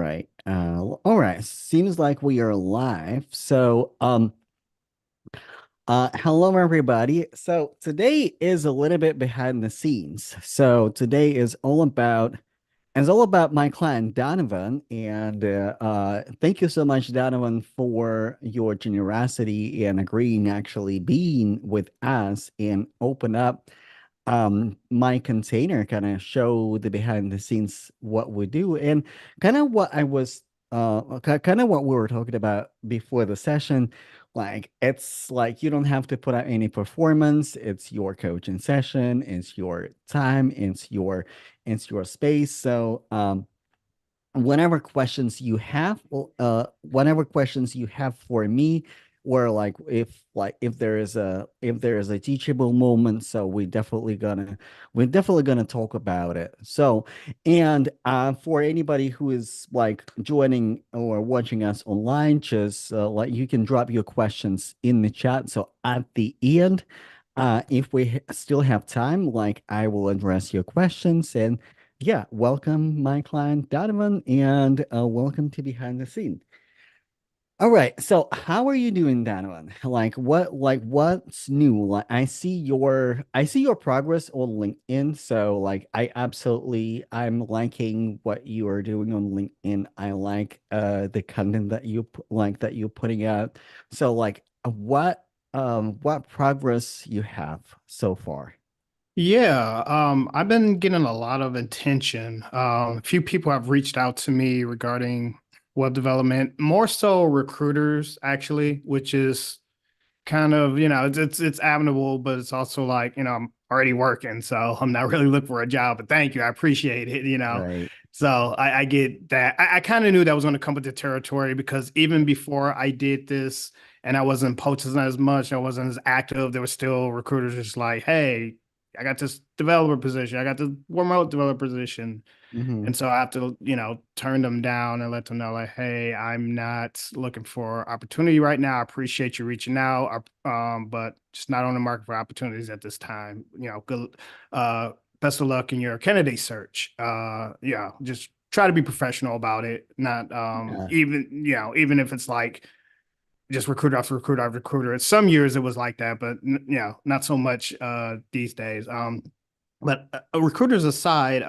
right. All right. Seems like we are live. Hello everybody. So today is a little bit behind the scenes. So today is all about it's all about my client Donovan, and thank you so much, Donovan, for your generosity and agreeing actually being with us and open up my container, kind of show the behind the scenes what we do and kind of what I was kind of what we were talking about before the session. Like it's like you don't have to put out any performance. It's your coaching session, it's your time, it's your space. So whatever questions you have for me, or if there is a teachable moment, so we're definitely gonna talk about it. So and for anybody who is like joining or watching us online, just like you can drop your questions in the chat, so at the end, if we still have time, like I will address your questions. And yeah, welcome my client Donovan, and welcome to Behind the Scene. All right, so how are you doing, Donovan? What's new? Like I see your progress on LinkedIn. So like I'm liking what you are doing on LinkedIn. I like the content that that you're putting out. So what progress you have so far? Yeah, I've been getting a lot of attention. A few people have reached out to me regarding web development, more so recruiters actually, which is kind of, it's admirable, but it's also like, I'm already working, so I'm not really looking for a job, but thank you. I appreciate it. Right. So I get that. I kind of knew that was going to come with the territory because even before I did this and I wasn't posting as much, I wasn't as active, there were still recruiters just like, hey, I got this developer position, I got this remote developer position. Hmm. And so I have to, turn them down and let them know, like, hey, I'm not looking for opportunity right now. I appreciate you reaching out, but just not on the market for opportunities at this time. Good, best of luck in your candidate search. Yeah, just try to be professional about it. Not Yeah. even if it's like just recruiter after recruiter after recruiter. Some years it was like that, but not so much these days. But recruiters aside,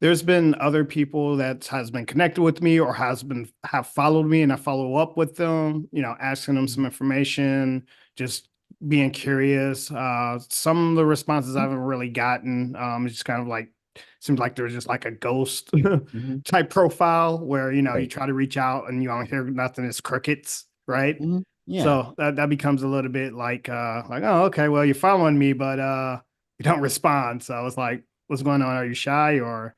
there's been other people that has been connected with me or have followed me, and I follow up with them, asking them some information, just being curious. Some of the responses I haven't really gotten. It's just kind of like seems like there's just like a ghost Hmm. type profile where you Right. try to reach out and you don't hear nothing. It's crickets, right? Hmm. Yeah. So that becomes a little bit like, oh, okay, well, you're following me, but you don't respond. So I was like, what's going on? Are you shy? Or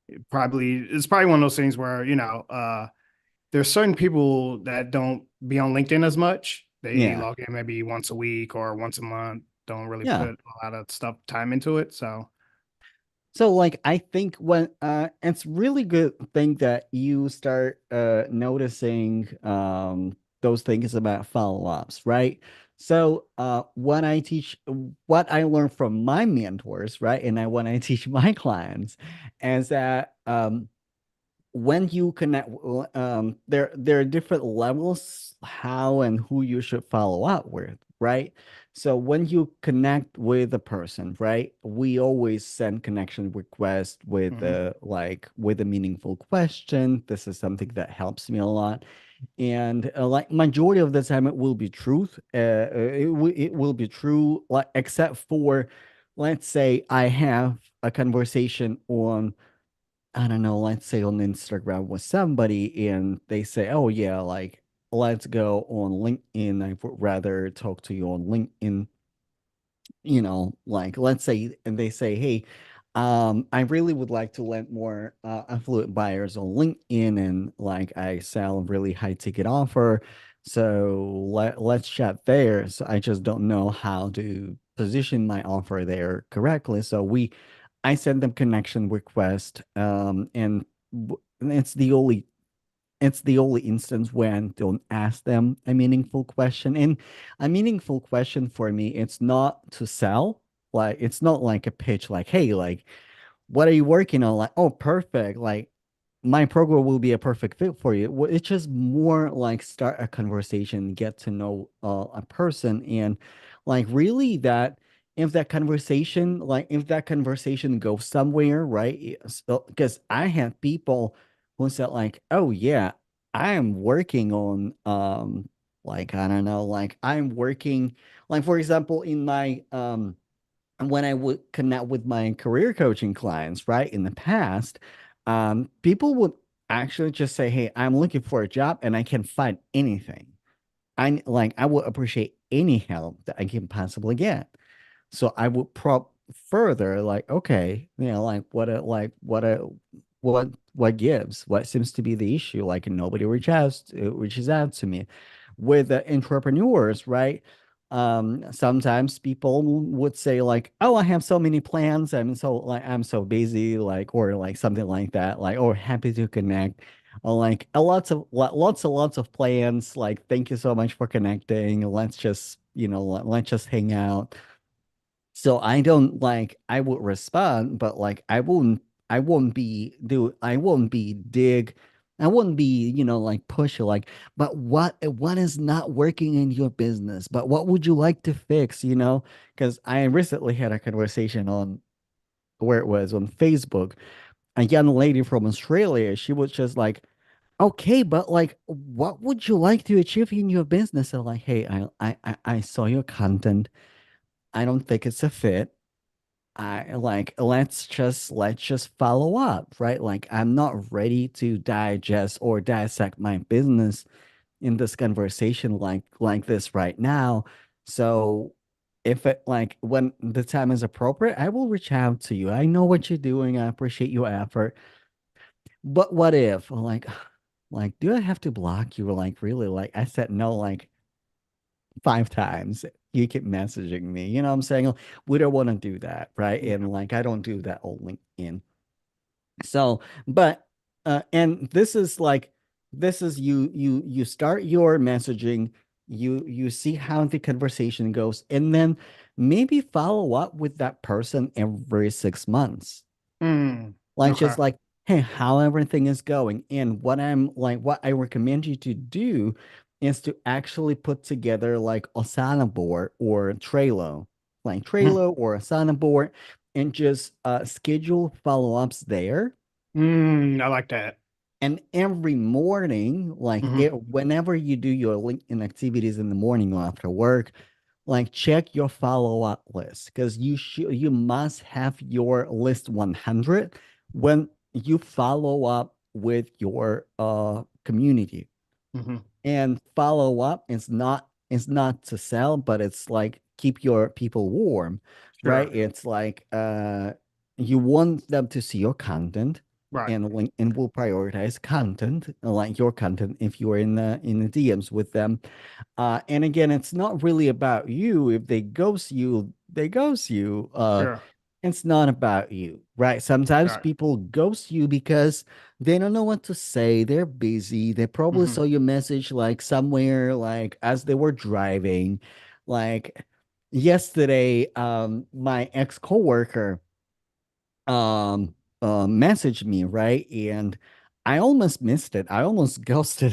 it's probably one of those things where, there's certain people that don't be on LinkedIn as much. They Yeah. log in maybe once a week or once a month, don't really Yeah. put a lot of time into it. So So like I think when it's really good thing that you start noticing those things about follow-ups, right? So what I learn from my mentors, right? And when I teach my clients is that when you connect, there are different levels how and who you should follow up with, right? So when you connect with a person, right, we always send connection request with mhm. with a meaningful question. This is something that helps me a lot. And like majority of the time it will be truth, it will be true, like except for, let's say I have a conversation on, I don't know, let's say on Instagram with somebody and they say, oh yeah, like let's go on LinkedIn. I would rather talk to you on LinkedIn, like let's say, and they say, hey, I really would like to let more affluent buyers on LinkedIn, and like I sell a really high ticket offer. So let's chat there. So I just don't know how to position my offer there correctly. I send them connection request, and it's the only instance when don't ask them a meaningful question. And a meaningful question for me, it's not to sell. Like it's not like a pitch, like, hey, like, what are you working on? Like, oh, perfect. Like, my program will be a perfect fit for you. It's just more like start a conversation, get to know a person, and like really that if that conversation goes somewhere, right? So, because I had people who said like, oh yeah, I am working on like I don't know, like I'm working like for example in my when I would connect with my career coaching clients, right, in the past, people would actually just say, "Hey, I'm looking for a job and I can find anything. I would appreciate any help that I can possibly get." So I would prop further, like, okay, like what gives? What seems to be the issue? Like nobody reaches out to me. With entrepreneurs, right? Sometimes people would say like, "Oh, I have so many plans. I'm so busy," like or like something like that, like or happy to connect. Or like a lots of plans. Like, thank you so much for connecting. Let's just, let's just hang out. So I don't like I would respond, but like I won't be dig I wouldn't be, like push like, but what is not working in your business? But what would you like to fix, Because I recently had a conversation on where it was on Facebook. A young lady from Australia, she was just like, okay, but like what would you like to achieve in your business? And like, hey, I saw your content. I don't think it's a fit. I like let's just follow up, right? Like I'm not ready to digest or dissect my business in this conversation like this right now. So if it like when the time is appropriate, I will reach out to you. I know what you're doing. I appreciate your effort. But what if like do I have to block you? Like really? Like I said no like 5 times. You keep messaging me. You know what I'm saying? We don't want to do that, right? Yeah. And like I don't do that on LinkedIn. So, but and this is you start your messaging, you see how the conversation goes, and then maybe follow up with that person every 6 months. Mm, Like okay. just like, hey, how everything is going. And what I recommend you to do is to actually put together like Asana board or Trello, like Mhm. Trello or Asana board, and just schedule follow-ups there. I like that. And every morning, Hmm. whenever you do your LinkedIn activities in the morning or after work, like check your follow-up list because you must have your list 100 when you follow up with your community. Hmm. And follow up is not to sell, but it's like keep your people warm, right? Sure. It's like you want them to see your content, Right. and LinkedIn will prioritize content, like your content if you are in the DMs with them. And again, it's not really about you. If they ghost you, they ghost you. Sure. It's not about you, right? Sometimes Right. people ghost you because they don't know what to say. They're busy. They probably Hmm. saw your message like somewhere, like as they were driving. Like yesterday, my ex-coworker messaged me, right? And I almost missed it. I almost ghosted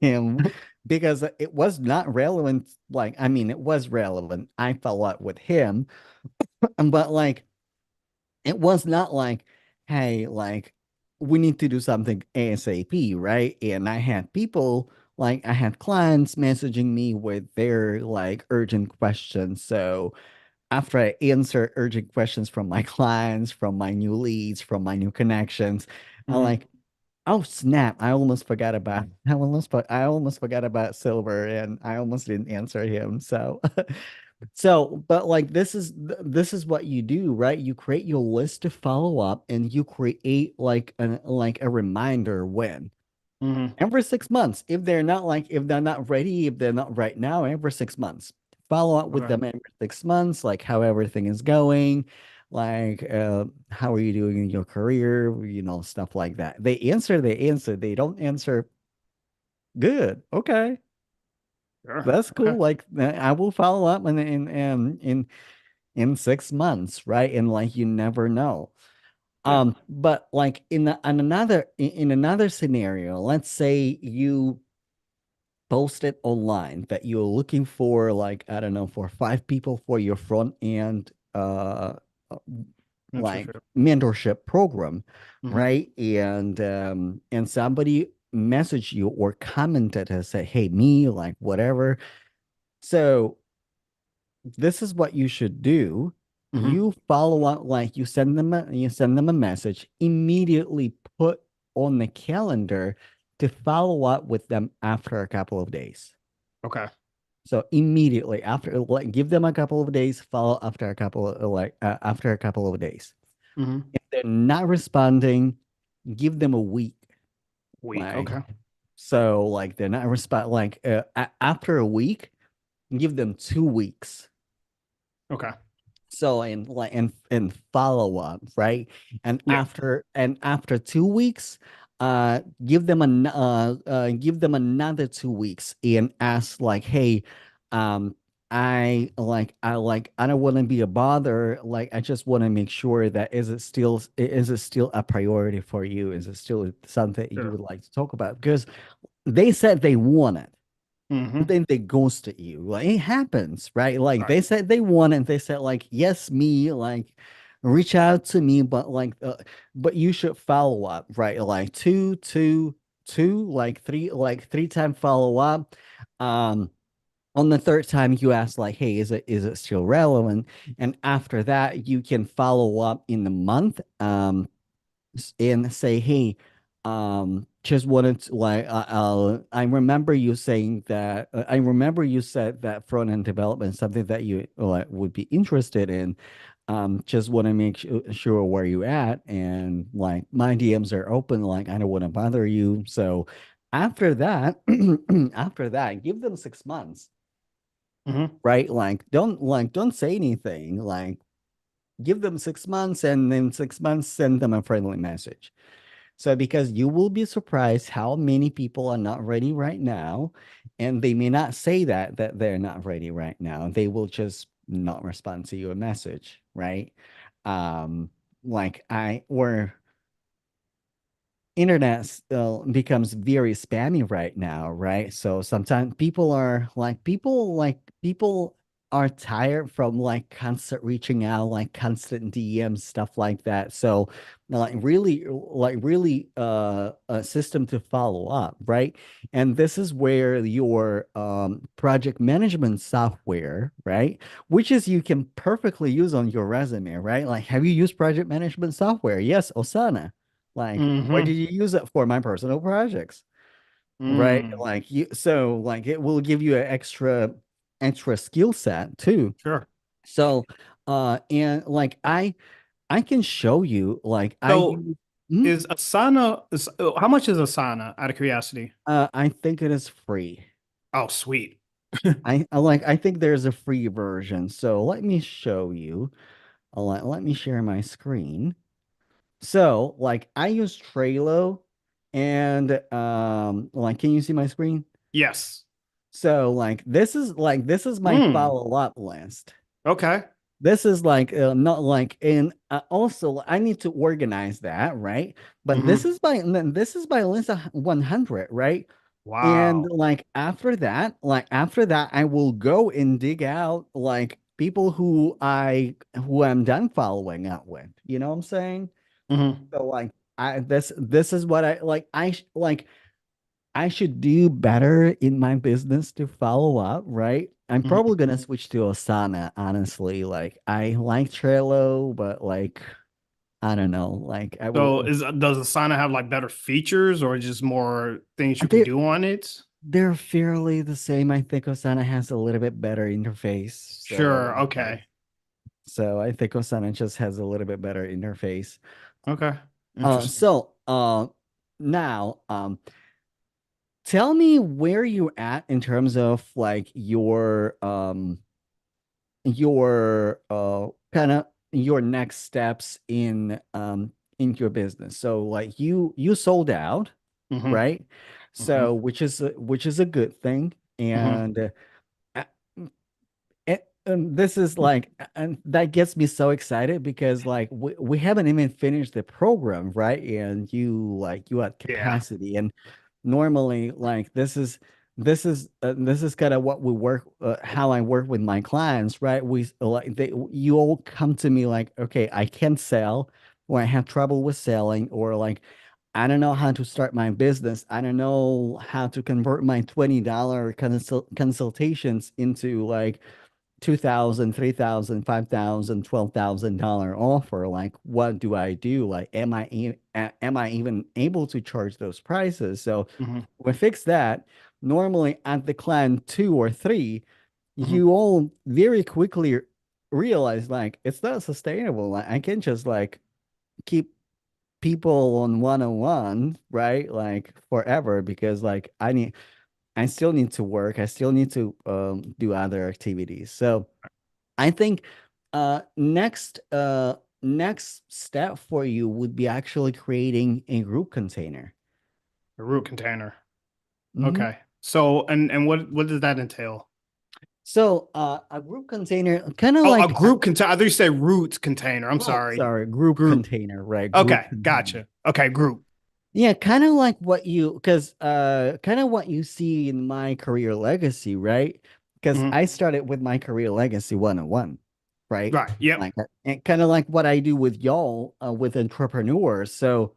him because it was not relevant. Like, I mean, it was relevant. I fell out with him, but like it was not like, hey, like we need to do something ASAP, right? And I had clients messaging me with their like urgent questions. So after I answer urgent questions from my clients, from my new leads, from my new connections, I Hmm. like, oh snap, I almost forgot about Silver and I almost didn't answer him. So so but like this is what you do, right? You create your list to follow up and you create like a reminder when Hmm. every 6 months. If they're not ready, if they're not right now, every 6 months. Follow up with Okay. them every 6 months, like how everything is going, like how are you doing in your career, stuff like that. They answer. They don't answer, good. Okay. Sure. That's Okay. cool. Like I will follow up in 6 months, right? And like you never know. Yeah. But like in another scenario, let's say you posted online that you're looking for like I don't know for 5 people for your front end uh, like Mentorship. mentorship program, Mm-hmm. right? And somebody messaged you or commented and say, "Hey, me, like whatever." So this is what you should do. Mm-hmm. You follow up, like you send them a message, immediately put on the calendar to follow up with them after a couple of days. Okay. So immediately after, like, give them a couple of days, follow after a couple of after a couple of days. Mm-hmm. If they're not responding, give them a week. Week. Like Okay. like they're not respond like after a week, give them 2 weeks. Okay. So and follow up, right? Yeah. And after 2 weeks, give them another 2 weeks and ask like, hey, um, I don't want to be a bother. Like I just want to make sure that is it still a priority for you? Is it still something you Sure. would like to talk about? Because they said they want it Mm-hmm. then they ghosted you. Like it happens, right? Like Right. they said they won and they said like yes, me, like reach out to me, but but you should follow up, right? Like two, like 3 time follow up. Um, on the third time you ask like, hey, is it still relevant? And after that, you can follow up in the month. And say, hey, just wanted to like, I remember you saying that, I remember you said that front end development is something that you like would be interested in. Just want to make sure where you at, and like my DMs are open. Like I don't want to bother you. So after that, after that, give them 6 months, Mm-hmm. right? Like don't say anything. Like give them 6 months, and then 6 months, send them a friendly message. So, because you will be surprised how many people are not ready right now, and they may not say that they're not ready right now. They will just not respond to your message, right? Um, like I or internet becomes very spammy right now, right? So sometimes people are tired from like constant reaching out, like constant DMs, stuff like that. So really a system to follow up, right? And this is where your project management software, right? Which is you can perfectly use on your resume, right? Like have you used project management software? Yes, Osana. Like, what did Mm-hmm. you use it for? My personal projects, right? Mm. Like you, so like it will give you an extra skill set too. Sure. So, and like I can show you like I So use. Mhm. is Asana how much is Asana out of curiosity? I think it is free. Oh, sweet. I think there's a free version. So let me show you. Let me share my screen. So like I use Trello and like can you see my screen? Yes. So this is my Mm. follow-up list. Okay. This is like not like and also I need to organize that, right? But Mm-hmm. this is my list of 100, right? And Wow. like after that I will go and dig out like people who I'm done following up with. You know what I'm saying? Mm-hmm. So like this is what I like I should do better in my business to follow up, right? I'm Mm-hmm. probably gonna switch to Asana, honestly. Like I like Trello, but like I don't know, like I So will is does Asana have like better features or just more things you can they do on it? they're fairly the same. I think Asana has a little bit better interface. Sure. Okay. So I think Asana just has a little bit better interface. Okay. Uh Interesting. so uh now tell me where you at in terms of like your kind of your next steps in your business. So like you sold out, Mm-hmm. right? Mm-hmm. So which is a good thing. Mm-hmm. And uh, And this is like, and that gets me so excited because like we haven't even finished the program, right? And you at Yeah. capacity, and normally like this is kind of what we work, how I work with my clients, right? We like they you all come to me like, okay, I can't sell, or I have trouble with selling, or like I don't know how to start my business. I don't know how to convert my $20 consultations into like 2,000, 3,000, 5,000, $12,000 offer. Like, what do I do? Like, am I even able to charge those prices? So Hmm. we fix that. Normally at the client two or three, Hmm. you all very quickly realize like it's not sustainable. Like I can just like keep people on one-on-one, right? Like forever because like I still need to work. I still need to do other activities. So I think next step for you would be actually creating a group container. A root container. Mhm. Okay. So, and what does that entail? So a group container, kind of Oh, a like group container. I thought you said root container. I'm oh, sorry. sorry, group Group. container, right? Group Okay. container. Gotcha. Okay. Group. Yeah, kind of like what you, because kind of what you see in my career legacy, right? Because Hmm. I started with my career legacy 101, right? Right. Yep. Like, and kind of like what I do with y'all, with entrepreneurs. So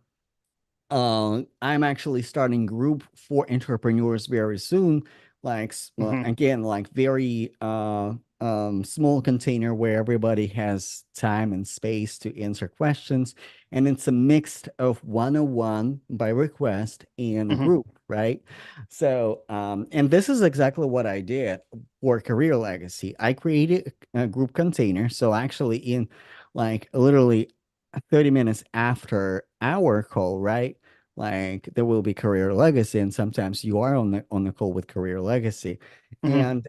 I'm actually starting group for entrepreneurs very soon. Like Hmm. again, like very small container where everybody has time and space to answer questions, and it's a mix of one-on-one by request and Hmm. group, right? So and this is exactly what I did for Career Legacy. I created a group container. So actually, in like literally 30 minutes after our call, right? Like there will be career legacy, and sometimes you are on the call with career legacy. Hmm. And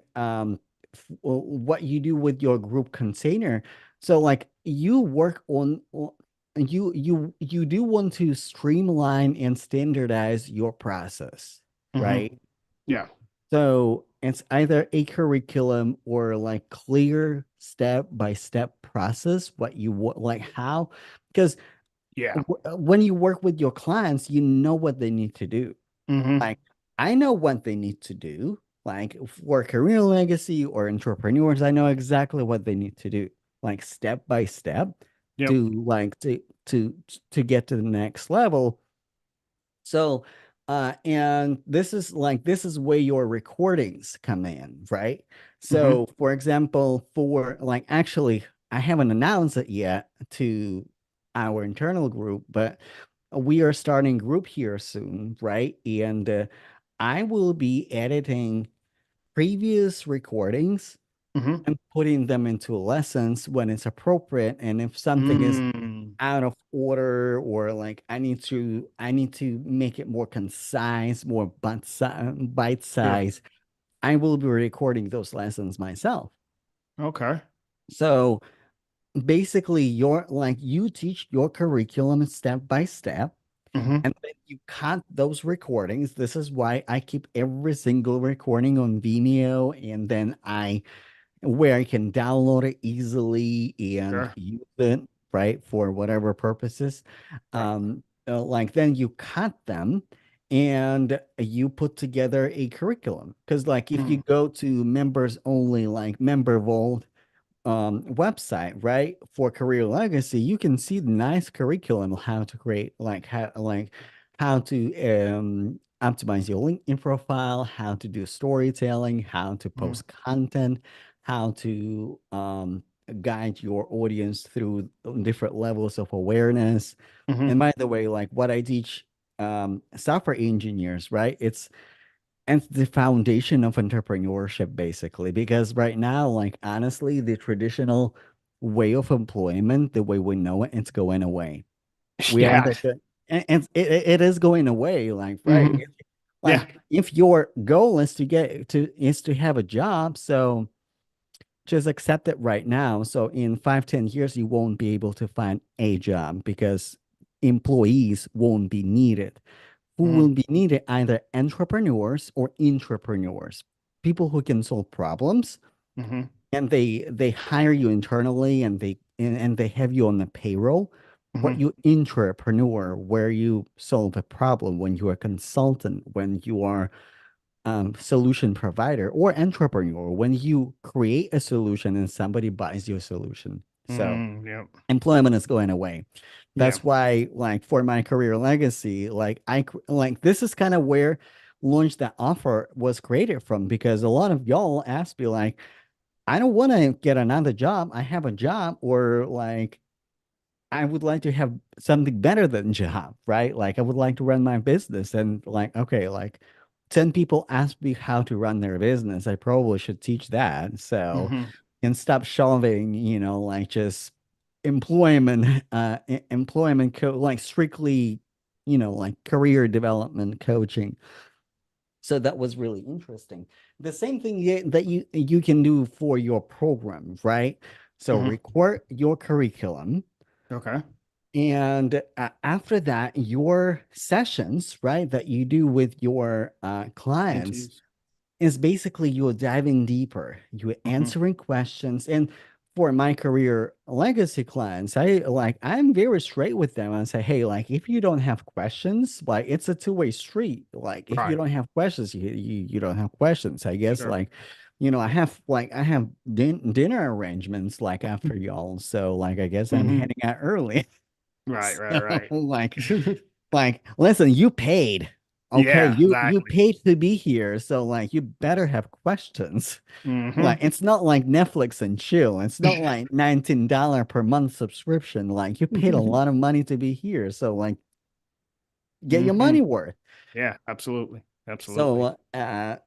what you do with your group container, so like you work you do want to streamline and standardize your process, Hmm. right? Yeah. So it's either a curriculum or like clear step-by-step process, what you want, like how, because Yeah. when you work with your clients, you know what they need to do. Hmm. Like, I know what they need to do. Like, for career legacy or entrepreneurs, I know exactly what they need to do, like step by step Yep. to like to get to the next level. So, and this is where your recordings come in, right? Hmm. So, for example, for like actually, I haven't announced it yet to our internal group, but we are starting group here soon, right? And I will be editing previous recordings Hmm. and putting them into lessons when it's appropriate. And if something is Mm. out of order or like I need to make it more concise, more bite Yeah. size, I will be recording those lessons myself. Okay. So basically you're like you teach your curriculum step by step, Hmm. and then you cut those recordings. This is why I keep every single recording on Vimeo, and then I where I can download it easily and Sure. use it, right, for whatever purposes. Right. Like then you cut them and you put together a curriculum. Because like if you Mm. go to members only, like member vault website, right, for career legacy, you can see the nice curriculum of how to create how to optimize your LinkedIn profile, how to do storytelling, how to Mm. post content, how to guide your audience through different levels of awareness. Hmm. And by the way, like what I teach software engineers, right, it's the foundation of entrepreneurship, basically, because right now, like honestly, the traditional way of employment, the way we know it, it's going away. We Yeah. either and it is going away, like right. Hmm. Yeah. Like if your goal is to get to is to have a job, so just accept it right now. So in 5, 10 years, you won't be able to find a job because employees won't be needed. Who Hmm. will be needed? Either entrepreneurs or intrapreneurs, people who can solve problems, Hmm. and they hire you internally, and they have you on the payroll, but Hmm. you entrepreneur where you solve a problem, when you are consultant, when you are solution provider, or entrepreneur when you create a solution and somebody buys your solution. So Yep. employment is going away. Yeah. That's why, like, for my career legacy, like like this is kind of where Launch That Offer was created from, because a lot of y'all ask me like, I don't want to get another job. I have a job, or like I would like to have something better than job, right? Like I would like to run my business, and like, okay, like 10 people ask me how to run their business. I probably should teach that. So, Hmm. and stop shoving, like just employment, employment like strictly, like career development coaching. So that was really interesting. The same thing that you can do for your program, right? So Hmm. record your curriculum, Okay. and after that, your sessions, right, that you do with your clients Mentees. is basically you're diving deeper, you're Hmm. answering questions. And for my career legacy clients, I'm very straight with them and say, hey, like if you don't have questions, like it's a two-way street. Like if you Right. don't have questions, you don't have questions. I guess Sure. like, I have dinner arrangements like after y'all. So like I guess I'm Hmm. heading out early. Right. So Right. Right. listen, you paid. Okay, Yeah. you Exactly. paid to be here, so like you better have questions. Like Hmm. it's not like Netflix and chill. It's not like $19 per month subscription. Like you paid a lot of money to be here, so like get your Hmm. money worth. Yeah. Absolutely. Absolutely. So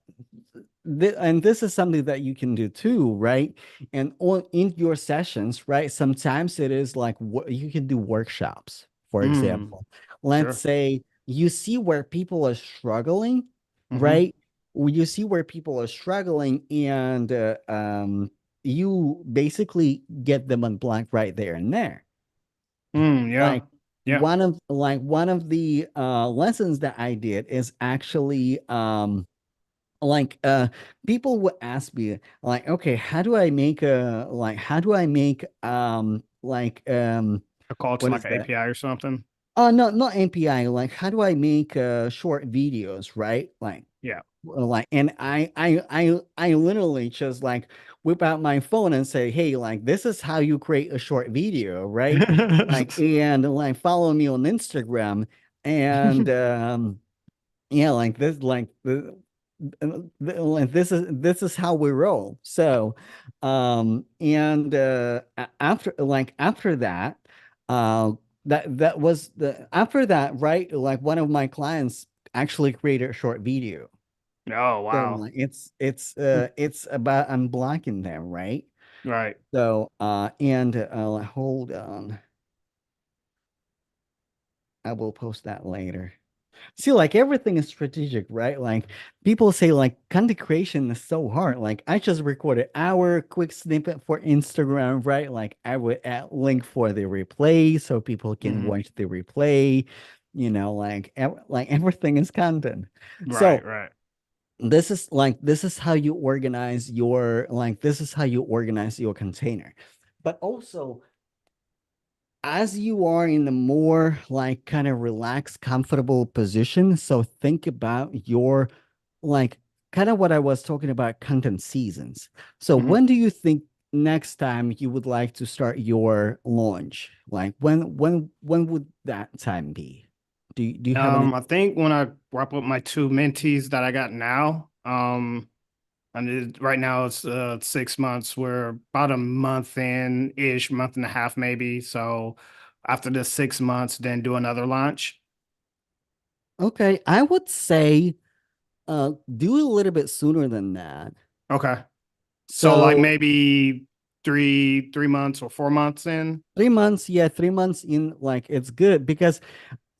and this is something that you can do too, right? And on in your sessions, right? Sometimes it is like what you can do workshops, for Mm. example. Let's Sure. say you see where people are struggling, Hmm. right? You see where people are struggling, and you basically get them unblocked right there and there. Yeah. Like Yeah. one of the lessons that I did is actually like people would ask me like, okay, how do I make A call to what like is an that? API or something. No, not API. Like, how do I make short videos, right? Yeah. And I literally just like whip out my phone and say, hey, like this is how you create a short video, right? Like, and like follow me on Instagram, and yeah, like this, like this is how we roll. So, and after that, uh, that was the after that, right? Like one of my clients actually created a short video. Oh, So wow. like it's about unblocking them, right? Right. So and hold on, I will post that later. See, like everything is strategic, right? Like people say, like content creation is so hard. Like I just recorded our quick snippet for Instagram, right? Like I would add link for the replay so people can Hmm. watch the replay. Like everything is content. Right. So Right. this is how you organize your this is how you organize your container. But also, as you are in a more like kind of relaxed, comfortable position, so think about your like kind of what I was talking about content seasons. So Hmm. when do you think next time you would like to start your launch? Like when would that time be? Do you have any? I think when I wrap up my two mentees that I got now, and right now it's 6 months. We're about a month in ish, month and a half maybe. So after the 6 months, then do another launch. Okay, I would say do it a little bit sooner than that. Okay. So like So maybe 3 months or 4 months in. 3 months, yeah, 3 months in, like it's good because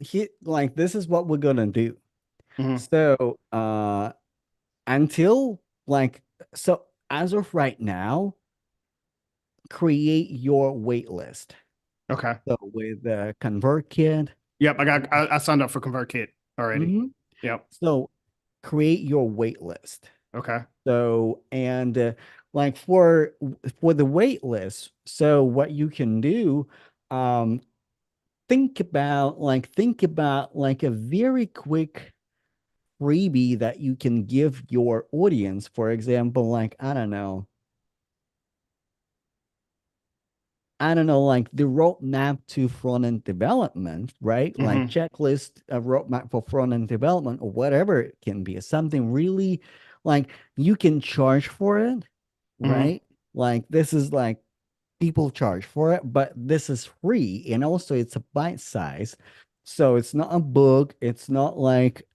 this is what we're gonna do. Hmm. So until like so as of right now, create your wait list. Okay. So with ConvertKit. Yep. I signed up for ConvertKit already. Mhm. Yep. So create your wait list. Okay. So, and like for the wait list, so what you can do, um, think about like a very quick freebie that you can give your audience. For example, like I don't know, like the roadmap to front end development, right? Like Mm-hmm. checklist, a roadmap for front end development, or whatever it can be. Something really like you can charge for it, Mm-hmm. right? Like this is like people charge for it, but this is free. And also it's a bite size. So it's not a book. It's not like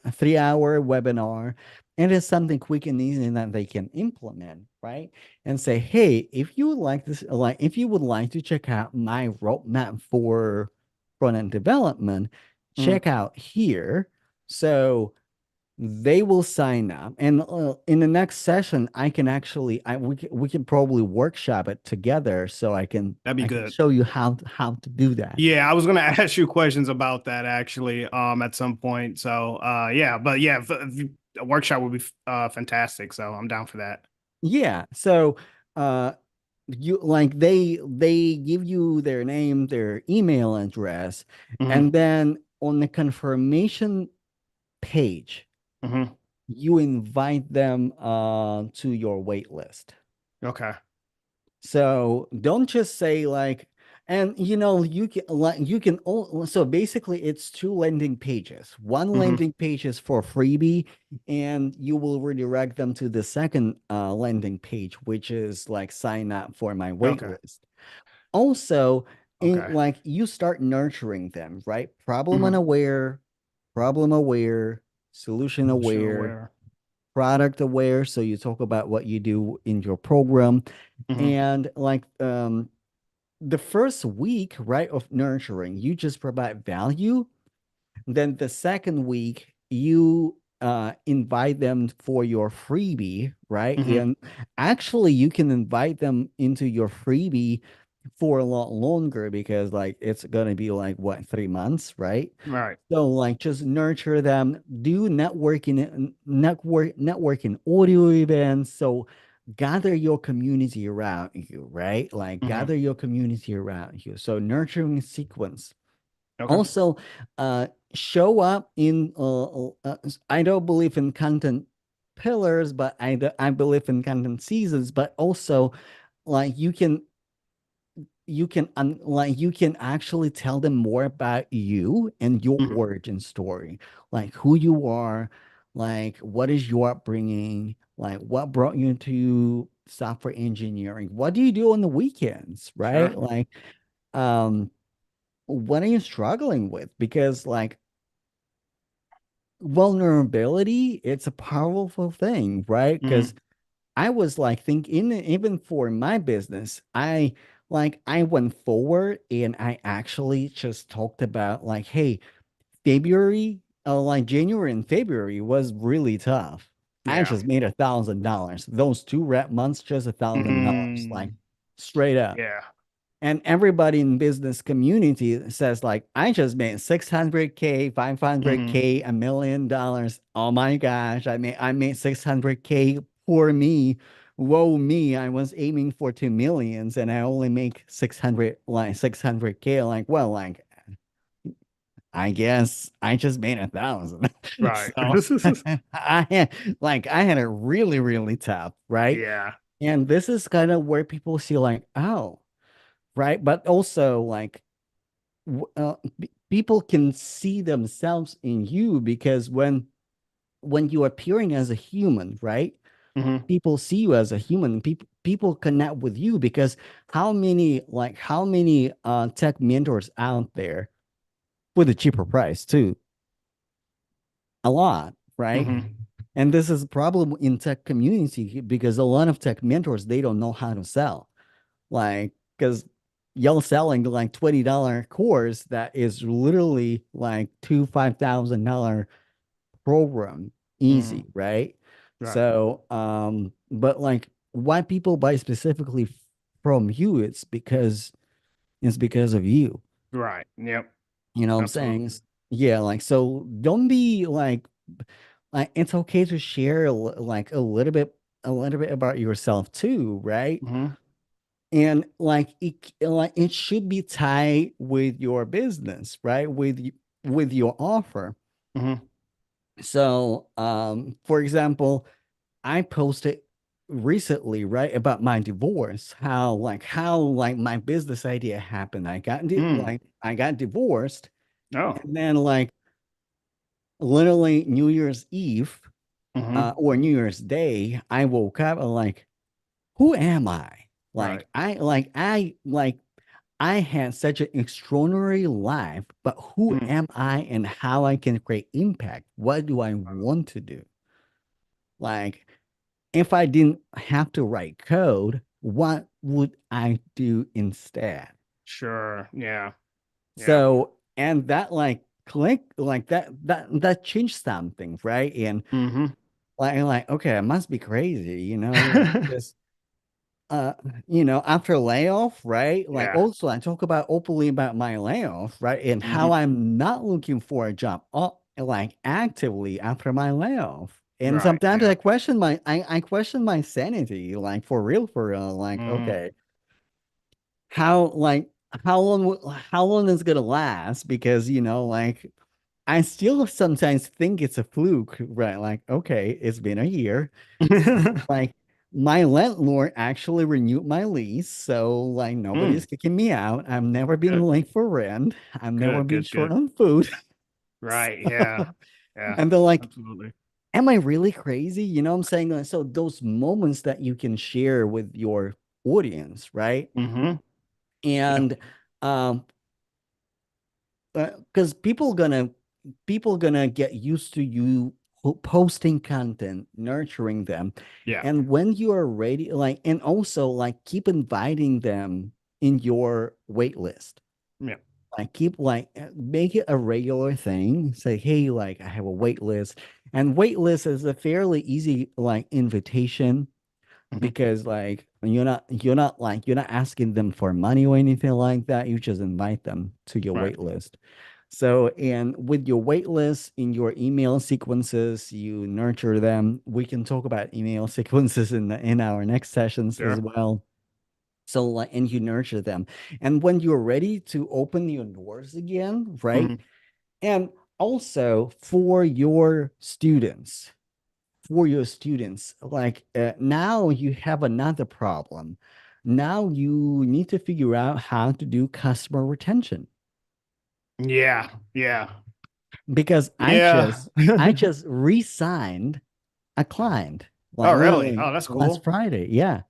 a 3 hour webinar. It is something quick and easy that they can implement, right? And say, hey, if you would like this, like if you would like to check out my roadmap for front end development, Mm-hmm. check out here. So they will sign up, and in the next session, I can actually, we can probably workshop it together, so That'd be I can good. show you how to do that. Yeah, I was gonna ask you questions about that actually, at some point. So, yeah, but yeah, a workshop would be fantastic. So I'm down for that. Yeah. So, uh, you like they give you their name, their email address, Mm-hmm. and then on the confirmation page, Mm-hmm. you invite them to your wait list. Okay. So don't just say like, and you can like so basically it's two landing pages. One Mm-hmm. landing page is for freebie, and you will redirect them to the second landing page, which is like sign up for my wait Okay. list. Also, in Okay. like you start nurturing them, right? Problem Mm-hmm. unaware, problem aware, solution Sure. aware, Where? product aware. So you talk about what you do in your program, Mm-hmm. and like the first week, right, of nurturing, you just provide value. Then the second week, you invite them for your freebie, right? Mm-hmm. And actually, you can invite them into your freebie for a lot longer because, like, it's gonna be like what, 3 months, right? Right. So, like, just nurture them, do networking audio events. So, gather your community around you, right? Like, Mm-hmm. gather your community around you. So, nurturing sequence. Okay. Also, show up in, I don't believe in content pillars, but I believe in content seasons, but also, like, you can actually tell them more about you and your Mm-hmm. origin story, like who you are, like what is your upbringing, like what brought you into software engineering, what do you do on the weekends, Sure. right? Like, um what are you struggling with? Because like vulnerability, it's a powerful thing, right? Because Mm-hmm. I was like thinking, even for my business, I went forward and I actually just talked about like, hey, February, like January and February was really tough. I Yeah. just made $1,000. Those two rep months, just $1,000, like Mm-hmm. straight up. Yeah. And everybody in business community says like, I just made 600K, Mm-hmm. 500K, $1 million. Oh my gosh, I made 600K. Poor me. Whoa me. I was aiming for 2 millions and I only make 600K. Like, well, like I guess I just made 1,000. Right. So I had it really, really tough, right? Yeah. And this is kind of where people see like, oh, right. But also like people can see themselves in you because when you're appearing as a human, right? Mm-hmm. People see you as a human. People connect with you because how many tech mentors out there with a cheaper price too? A lot, right? Mm-hmm. And this is a problem in tech community because a lot of tech mentors they don't know how to sell. Like, because y'all selling like $20 course that is literally like $5,000 program, Mm-hmm. easy, right? Right. So, but like why people buy specifically from you, it's because of you. Right. Yep. You know what I'm saying? Absolutely. Yeah, like so don't be like like it's okay to share like a little bit about yourself too, right? Hmm. And like it should be tied with your business, right? With your offer. Hmm. So, for example, I posted recently, right, about my divorce, how like my business idea happened. Mm. I got divorced, Oh. and then like literally New Year's Eve, Hmm. or New Year's Day, I woke up and like, who am I? Right. I had such an extraordinary life, but who Mm. am I and how I can create impact? What do I want to do? Like, if I didn't have to write code, what would I do instead? Sure. Yeah. Yeah. So, and that like click like that changed something, right? And Hmm. okay, I must be crazy, because uh after layoff, right? Like Yeah. also I talk about openly about my layoff, right? And how Hmm. I'm not looking for a job like actively after my layoff. And Right. sometimes Yeah. I question my sanity, like for real, like, Mm. okay, how like how long is it gonna last? Because like I still sometimes think it's a fluke, right? Like, okay, it's been a year. Like my landlord actually renewed my lease, so like Mm. nobody's kicking me out. I've never been Good. late for rent. I've never Good. been Good. short Good. on food. Right. Yeah. Yeah. And they're like, Absolutely. am I really crazy? You know what I'm saying? Like, so those moments that you can share with your audience, right? Hmm. Yeah. And um because people gonna get used to you posting content, nurturing them. Yeah. And when you are ready, like, and also like keep inviting them in your wait list. Yeah. Like keep like make it a regular thing. Say, hey, like I have a wait list. And wait list is a fairly easy like invitation Hmm. because like you're not asking them for money or anything like that. You just invite them to your Right. wait list. So, and with your wait list in your email sequences, you nurture them. We can talk about email sequences in our next sessions as Sure. well. So, like, and you nurture them. And when you're ready to open your doors again, right? Hmm. And also for your students, like now you have another problem. Now you need to figure out how to do customer retention Yeah. Yeah. because Yeah. I just re-signed a client Oh, like really? literally Oh, that's last cool. Friday. Yeah.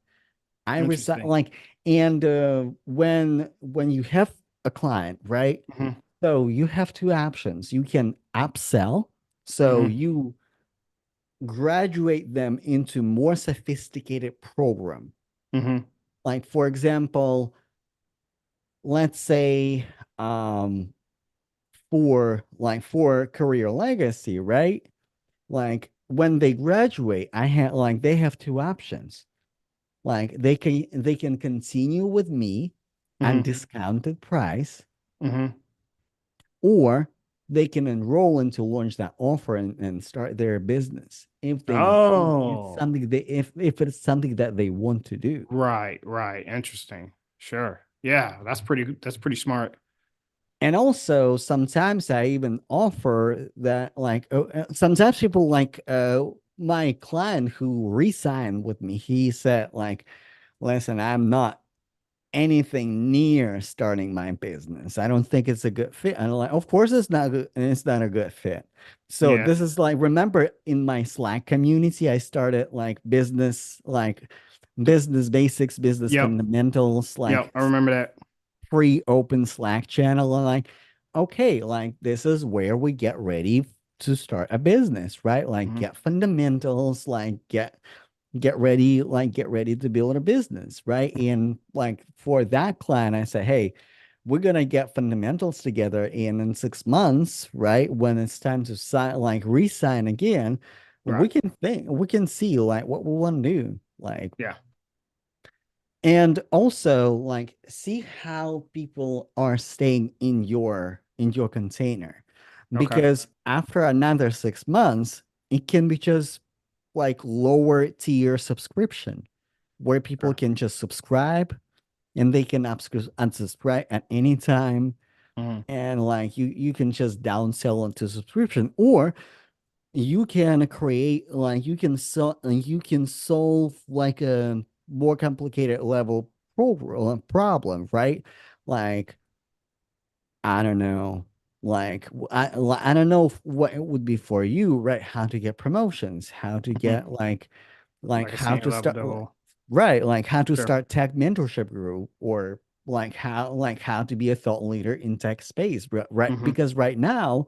I resigned Interesting. like and when you have a client, right? Hmm. So you have two options. You can upsell, so Hmm. you graduate them into more sophisticated program. Hmm. Like for example, let's say um for career legacy, right? Like when they graduate, I had like they have two options. Like they can continue with me at Hmm. discounted price, Hmm. or they can enroll in to launch that offer and start their business if it's Oh, something they if it's something that they want to do. right, right. Interesting. Sure. Yeah, that's pretty smart. And also sometimes I even offer that like sometimes people like my client who re-signed with me, he said like, listen, I'm not anything near starting my business. I don't think it's a good fit. And I'm like, of course it's not good, and it's not a good fit. So Yeah. this is like, remember in my Slack community, I started like business basics, business Yep. fundamentals, Yep. like I remember that. free open Slack channel. And like, okay, like this is where we get ready to start a business, right? Like Hmm. get fundamentals, like get ready to build a business, right? And like for that client, I say, hey, we're gonna get fundamentals together, and in 6 months, right, when it's time to sign, like re-sign again, Right. we can see like what we want to do, like, Yeah. and also like see how people are staying in your container, Okay. because after another 6 months, it can be just like lower tier subscription where people Sure. can just subscribe and they can unsubscribe at any time, Mhm. and like you can just downsell into subscription, or you can create like you can solve like a more complicated level problem, right? Like I don't know. I don't know what it would be for you, right? How to get promotions, how to Mhm. get like Like a how senior to level start devil. right, like how to Sure. start tech mentorship group, or like how to be a thought leader in tech space, right? Hmm. Because right now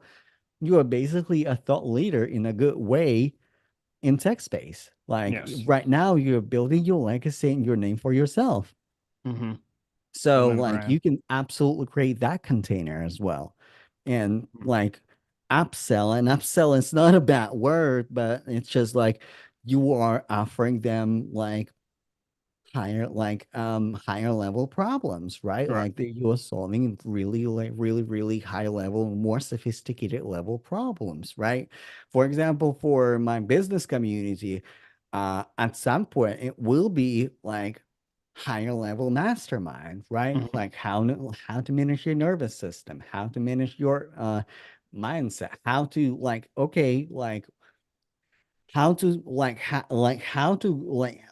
you are basically a thought leader in a good way in tech space. Like Yes. right now you're building your legacy and your name for yourself. Hmm. So Building a like brand. you can absolutely create that container as well. And like upsell is not a bad word, but it's just like you are offering them like higher level problems, right? Right. Like that you're solving really high level, more sophisticated level problems, right? For example, for my business community, at some point it will be like higher level mastermind, right? Hmm. Like how to manage your nervous system, how to manage your mindset, how to like okay, like how to like how to like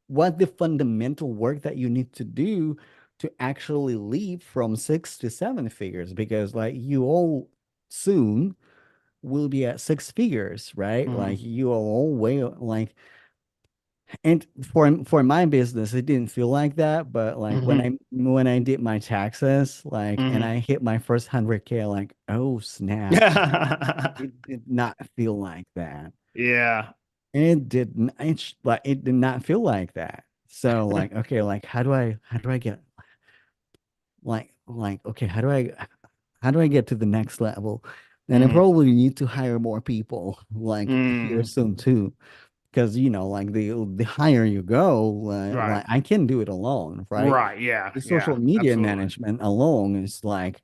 what the fundamental work that you need to do to actually leap from 6 to 7 figures, because like you all soon will be at 6 figures, right? Hmm. Like you are all way like, and for my business it didn't feel like that, but like Hmm. when I did my taxes like and Hmm. I hit my first 100K, like oh snap, it did not feel like that. Yeah. It didn't. It did not feel like that. So like, okay, like how do I get okay, how do I get to the next level? And I Hmm. probably need to hire more people like here Mm. soon too, because like the higher you go, Right. like I can do it alone, right? Right. Yeah. The Yeah. social media Absolutely. management alone is like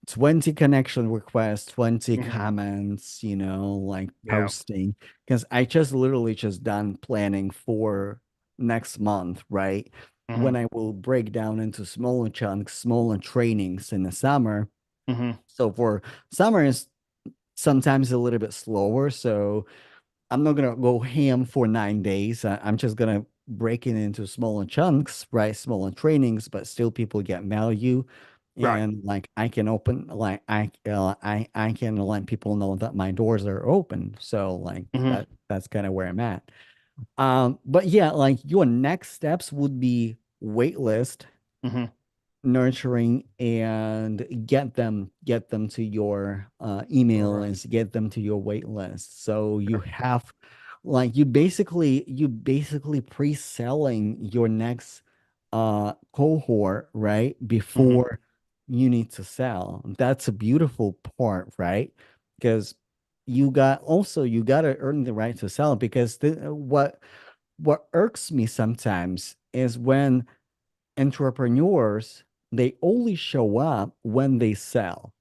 20 connection requests, 20 Hmm. comments, like Yeah. posting. Because I just literally just done planning for next month, right? Hmm. When I will break down into smaller chunks, smaller trainings in the summer. Hmm. So for summer is sometimes a little bit slower. So I'm not gonna go ham for 9 days. I'm just gonna break it into smaller chunks, right? Smaller trainings, but still people get value. Right. And like I can open, like I can let people know that my doors are open. So like Hmm. that's kind of where I'm at. But yeah, like your next steps would be waitlist, Hmm. nurturing, and get them to your email Right. list, get them to your wait list, so you have like you basically pre-selling your next cohort right Hmm. before you need to sell. That's a beautiful part, right? Because you got to earn the right to sell, because what irks me sometimes is when entrepreneurs, they only show up when they sell.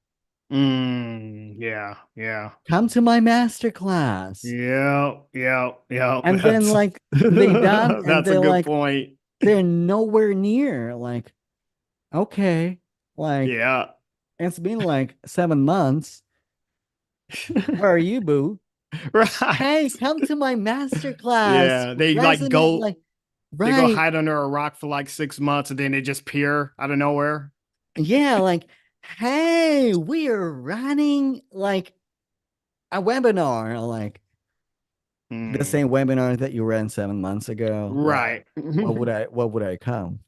Mm. Yeah. Yeah. Come to my master class. Yeah. Yeah. Yeah. And then That's like they done and that's a they're good like point. they're nowhere near. Like, okay, like Yeah. it's been like 7 months. Where are you, boo? Hey, Right. come to my master class. Yeah. Resonate, like They go right. hide under a rock for like 6 months and then they just appear out of nowhere. Yeah, like, hey, we are running like a webinar. Like, the Hmm. same webinar that you ran 7 months ago. Like, Right. what would I come?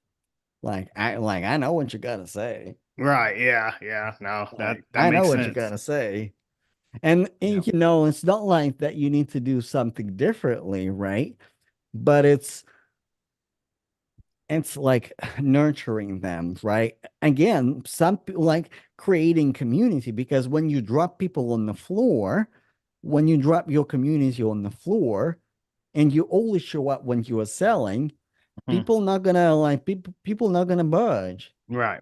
Like I know what you gotta say. Right. Yeah. Yeah. No, Like that I know makes what you sense. gotta say. And Yeah. it's not like that you need to do something differently, right? But it's like nurturing them, right? Again, like creating community, because when you drop people on the floor, when you drop your community on the floor and you only show up when you are selling, Mhm. people not gonna budge. Right.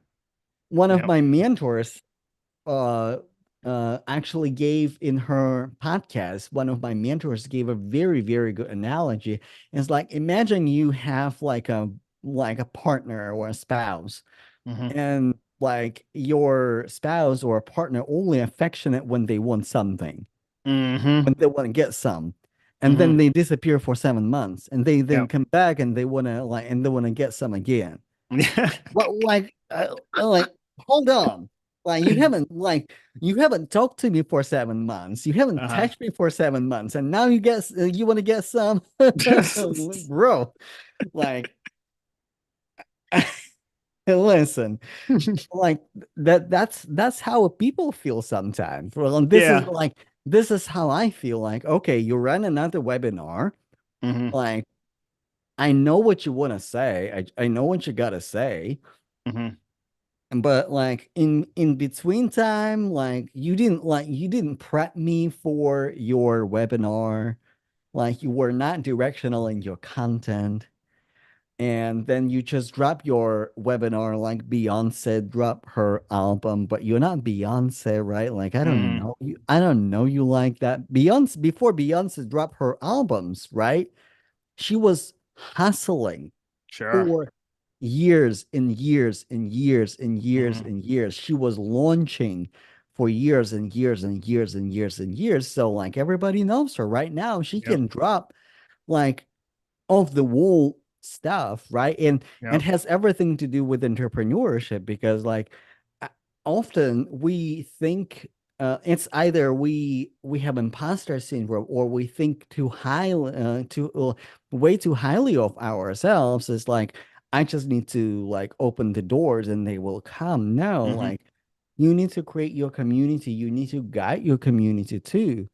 One of Yep. my mentors, uh actually gave in her podcast. One of my mentors gave a very, very good analogy. It's like imagine you have like a partner or a spouse, Hmm. and like your spouse or a partner only affectionate when they want something, Hmm. when they want to get some. And then Hmm. they disappear for 7 months and they then Yep. come back and they want to get some again. Yeah. Well, like, hold on. Like you haven't talked to me for 7 months. You haven't Uh-huh. touched me for 7 months, and now you want to get some, bro. Like, listen, like that's how people feel sometimes. Well, and Yeah. this is how I feel. Like, okay, you run another webinar. Hmm. Like, I know what you want to say. I know what you gotta say. Hmm. But like in between time, you didn't prep me for your webinar. Like you were not directional in your content. And then you just drop your webinar like Beyonce drop her album, but you're not Beyonce, right? Like Hmm. I don't know you like that. Beyonce before Beyonce dropped her albums, right? She was hustling Sure. for years and years and years and years Hmm. and years. She was launching for years and years and years and years and years. So like everybody knows her right now. She Yep. can drop like off the wall stuff, right? And Yep. has everything to do with entrepreneurship because like uh, often we think it's either we have imposter syndrome or we think too high too way too highly of ourselves. It's like I just need to like open the doors and they will come. No, Hmm. like you need to create your community. You need to guide your community too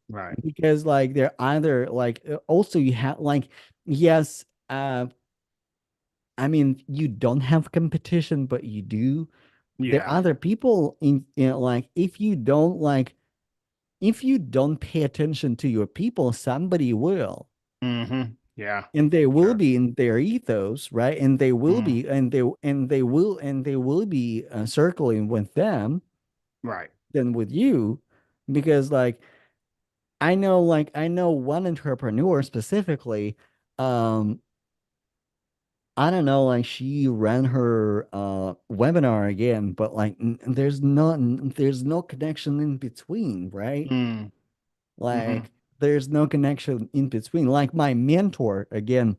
Right. because like they're either like also you have like yes I mean you don't have competition but you do there Yeah. are other people like if you don't pay attention to your people somebody will Hmm. Yeah. and they will Sure. be in their ethos right and they will Hmm. be and they will be circling with them Right. than with you because like I know one entrepreneur specifically. Um, I don't know, like she ran her webinar again, but like there's no connection in between, right? Mm. Hmm. Like there's no connection in between. Like my mentor, again,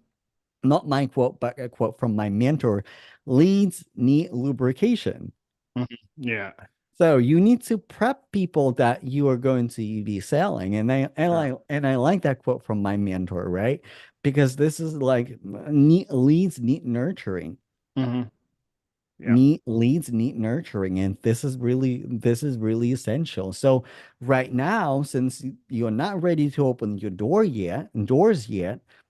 not my quote, but a quote from my mentor, leads need lubrication. Hmm. Yeah. So you need to prep people that you are going to be selling. Sure. And I like that quote from my mentor, right? Because this is like leads need nurturing. Hmm. Yeah. Need leads need nurturing. And this is really essential. So right now, since you're not ready to open your doors yet,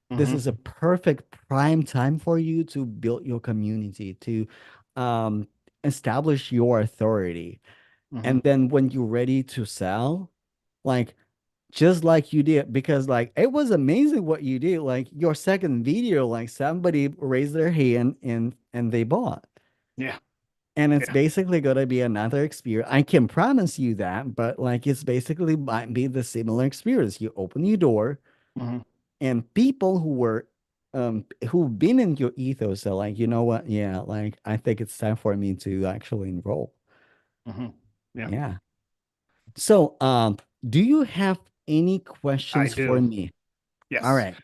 this is a Hmm. perfect prime time for you to build your community, to um establish your authority Hmm. and then when you're ready to sell, like just like you did, because like it was amazing what you did. Like your second video, like somebody raised their hand and they bought. Yeah. And it's Yeah. basically gonna be another experience. I can promise you that, but like it's basically might be the similar experience. You open your door Hmm. and people who've been in your ethos are like, you know what? Yeah, like I think it's time for me to actually enroll. Hmm. Yeah. Yeah. So, do you have any I questions for do. me? All Yes. right.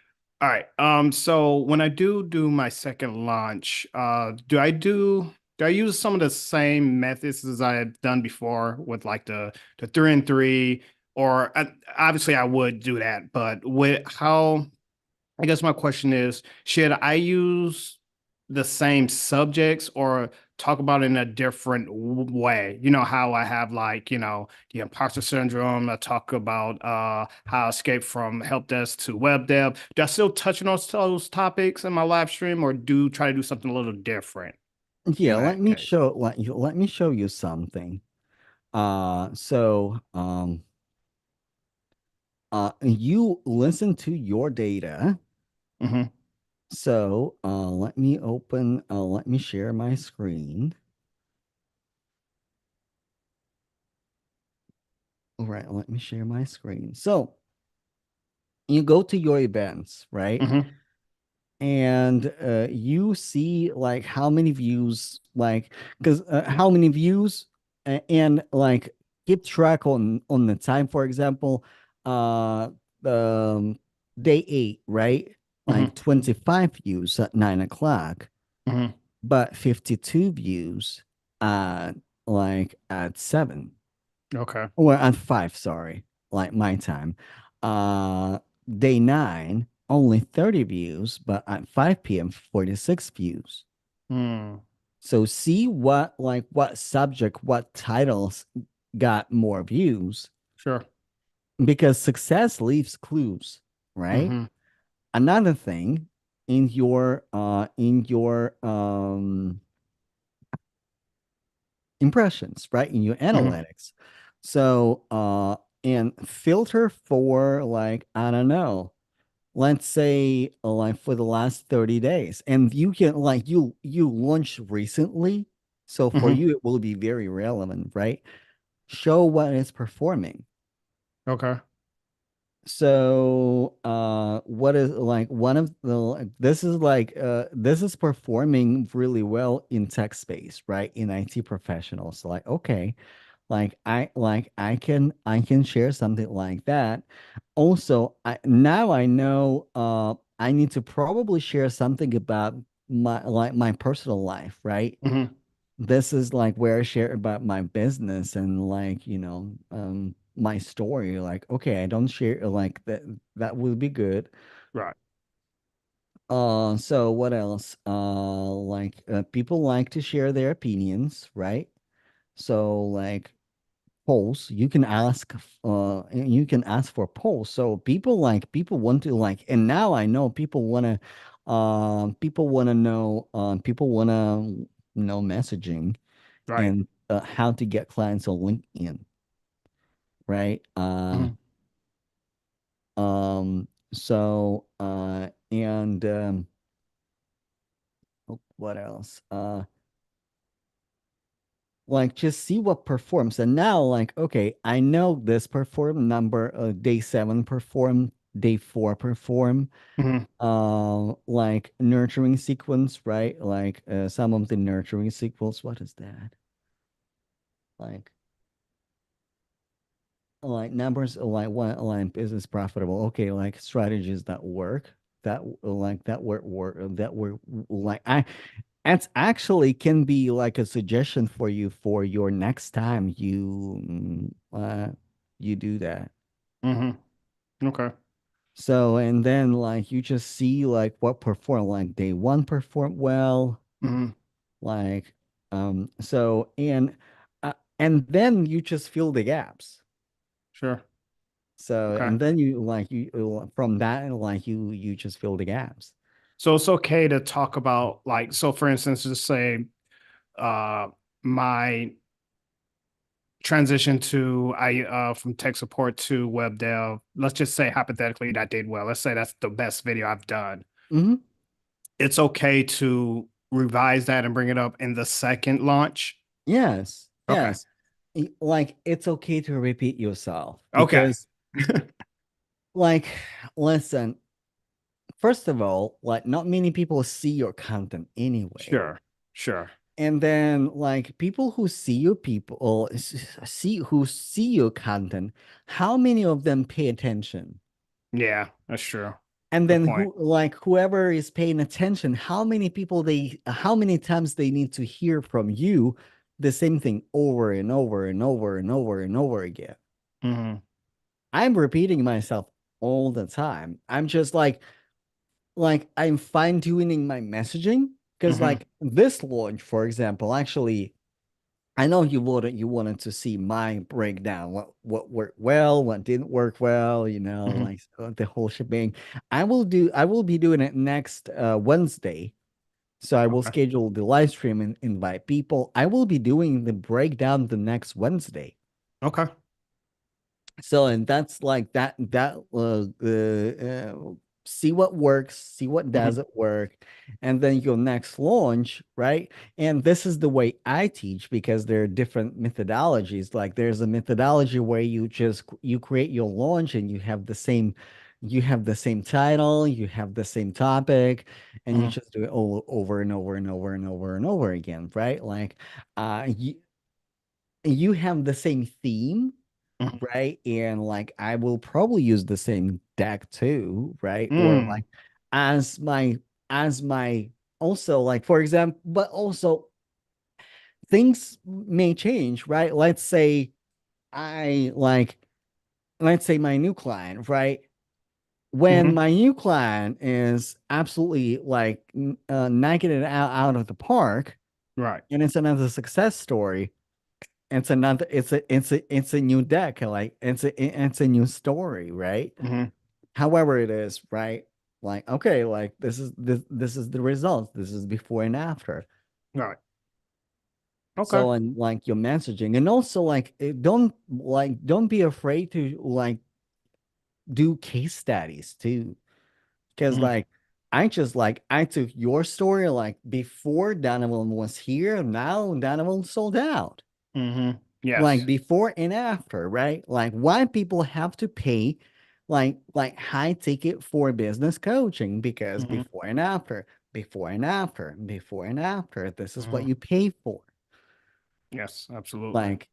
All right. So when I do my second launch, do I use some of the same methods as I had done before with like the 3 and 3, or obviously I would do that, but with how I guess my question is, should I use the same subjects or talk about it in a different way? You know, how I have like, the imposter syndrome. I talk about how I escape from help desk to web dev. Do I still touch on those topics in my live stream or do try to do something a little different Yeah, in that case? let me show you something. So, you listen to your data. Hmm. So, let me share my screen. All right, let me share my screen. So you go to your events, right? Mm-hmm. And you see like how many views, like because how many views and like keep track on the time. For example, uh, um, day 8, right? Like Mm-hmm. 25 views at 9 o'clock, Mm-hmm. but 52 views at like at 7 Okay. or at 5, sorry, like my time. Uh, day 9, only 30 views, but at 5 p.m., 46 views. Mm. So see what subject, what titles got more views Sure. because success leaves clues, right? Mm-hmm. Another thing in your impressions, right? In your Mm-hmm. analytics. So and filter for like, I don't know, let's say like for the last 30 days. And you can like you launched recently. So for Mm-hmm. you it will be very relevant, right? Show what is performing. Okay. So what is like one of the this is like this is performing really well in tech space, right? In IT professionals. Like, okay, like I can share something like that. Also, now I know I need to probably share something about my personal life, right? Mm-hmm. This is like where I share about my business and like, my story. Like, okay, I don't share like that. That would be good. Right. So what else? People like to share their opinions, right? So like polls, you can ask for polls. So people want to like, and now I know people want to know messaging Right. and how to get clients on LinkedIn, right? Mm-hmm. And what else? Like just see what performs. And now, like, okay, I know this perform number, day 7 perform, day 4 perform, Mm-hmm. like nurturing sequence, right? Like some of the nurturing sequels, what is that? Like numbers like one like business profitable. Okay, like strategies that work, that were like I it's actually can be like a suggestion for you for your next time you do that. Mm-hmm. Okay. So and then like you just see like what perform, like day 1 perform well, Mm-hmm. like so and then you just fill the gaps. Sure. So Okay. and then from that like you just fill the gaps. So it's okay to talk about like, so for instance, just say uh my transition to I from tech support to web dev. Let's just say hypothetically that did well. Let's say that's the best video I've done. Hmm. It's okay to revise that and bring it up in the second launch. Yes, Okay. yes. Like it's okay to repeat yourself Okay. because like listen, first of all, like not many people see your content anyway. Sure. Sure. And then like people who see your people or see your content, how many of them pay attention? Yeah, that's true. And Good then point. whoever is paying attention, how many times they need to hear from you the same thing over and over and over and over and over again. Hmm. I'm repeating myself all the time. I'm just like I'm fine tuning my messaging because Hmm. like this launch, for example, actually, I know you wanted to see my breakdown, what worked well, what didn't work well, Hmm. like the whole shebang. I will be doing it next Wednesday. So I will Okay. schedule the live stream and invite people. I will be doing the breakdown the next Wednesday. Okay. So and that's like that see what works, see what Hmm. doesn't work, and then your next launch, right? And this is the way I teach because there are different methodologies. Like there's a methodology where you create your launch and you have the same title, you have the same topic, and you Hmm. just do it all over and over and over and over and over again, right? Like you have the same theme, Hmm. right? And like I will probably use the same deck too, right? Or Mm. like as my as my also like for example, but also things may change, right? I like let's say my new client, right? When Hmm. my new client is absolutely like knocking it out of the park, Right. and it's another success story, it's a new deck, like it's a new story, right? Hmm. However it is, right? Like, okay, like this is the results. This is before and after. Right. Okay. So and like your messaging, and also like don't be afraid to like do case studies too. Because Hmm. like I took your story like before Donovan was here, now Donovan sold out. Hmm. Like Yes. before and after, right? Like why people have to pay like high ticket for business coaching because Hmm. before and after, before and after, before and after, this is what Hmm. you pay for. Yes, absolutely. Like,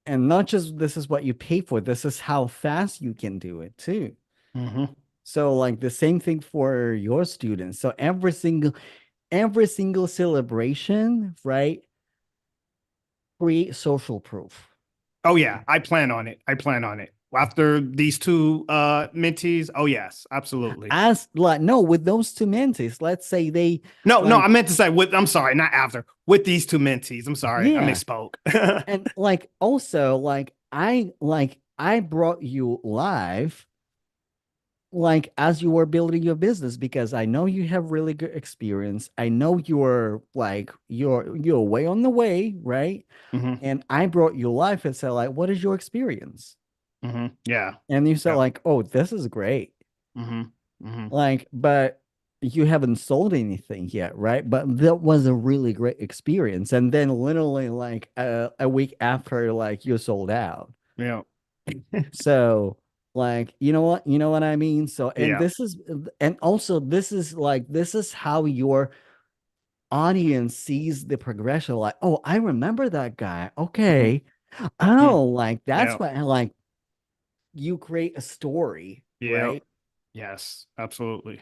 and not just this is what you pay for, this is how fast you can do it too. Hmm. So like the same thing for your students. So every single celebration, right? Create social proof. Oh yeah, I plan on it. I plan on it. After these two mentees, oh yes, absolutely. As like no, with those two mentees, let's say they No, no, like I meant to say with I'm sorry, not after. With these two mentees. I'm sorry. I yeah, misspoke. and like also like I brought you live like as you were building your business because I know you have really good experience. I know you're like you're way on the way, right? Hmm. And I brought you live and said like, what is your experience? Hmm. Yeah. And you said Yep. like, oh, this is great. Hmm. Hmm. Like, but you haven't sold anything yet, right? But that was a really great experience. And then literally like a week after, like you sold out. Yeah. So like, you know what I mean? So, and Yeah. this is, and also this is like, this is how your audience sees the progression. Like, oh, I remember that guy. Hmm. Okay. Hmm. Oh, like that's Yeah. what, like you create a story, Yeah. right? Yes, absolutely.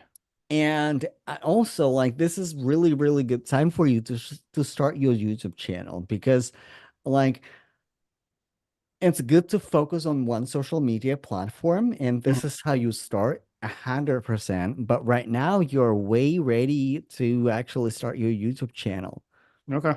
And I also like this is really, really good time for you to start your YouTube channel because like it's good to focus on one social media platform, and this Mhm. is how you start 100%. But right now you're way ready to actually start your YouTube channel. Okay.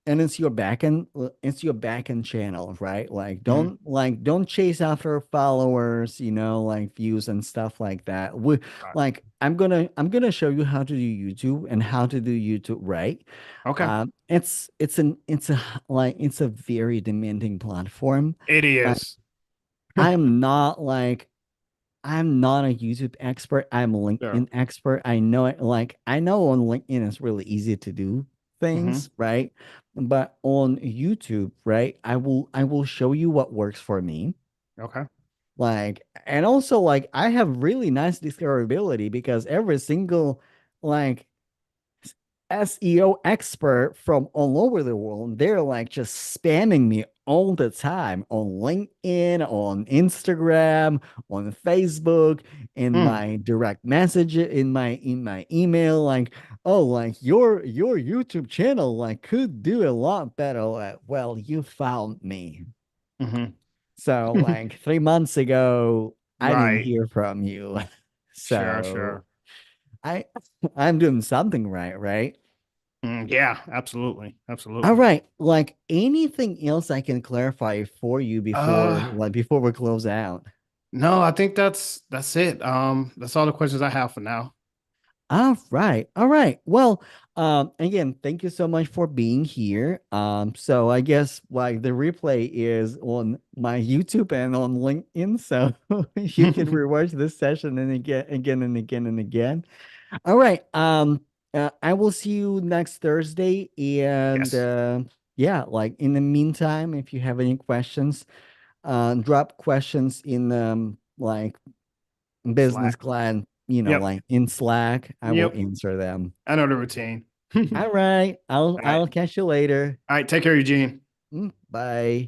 And it's your back end channel, right? Hmm. Like don't chase after followers, like views and stuff like that. We Right. like I'm gonna show you how to do YouTube and how to do YouTube right. Okay. It's a very demanding platform. It Like is. I'm not like I'm not a YouTube expert. I'm a Sure. LinkedIn expert. I know it. Like I know on LinkedIn it's really easy to do Hmm. things, right? But on YouTube, right, I will show you what works for me. Okay. Like, and also like I have really nice discoverability because every single like SEO expert from all over the world. They're like just spamming me all the time on LinkedIn, on Instagram, on Facebook, in Mm. my direct message, in my email. Like, oh, like your YouTube channel like could do a lot better. Like, well, you found me. Hmm. So like 3 months ago, I didn't Right. hear from you. Sure. So Sure. I I'm doing something right, right? Mm, yeah. Absolutely. All Absolutely. right. Like anything else I can clarify for you Uh, before we close out? no, I think that's it. That's all the questions I have for now. All right. All right. Well, again, thank you so much for being here. So I guess like the replay is on my YouTube and on LinkedIn, so you can rewatch this session and again and again and again. All right. I will see you next Thursday, and Yes. yeah, like in the meantime, if you have any questions, drop questions in like business Slack. client, Yep. like in Slack. I will Yep. answer them. I know the routine. All All right. I'll right. catch you later. All right. Take care, Eugene. Bye.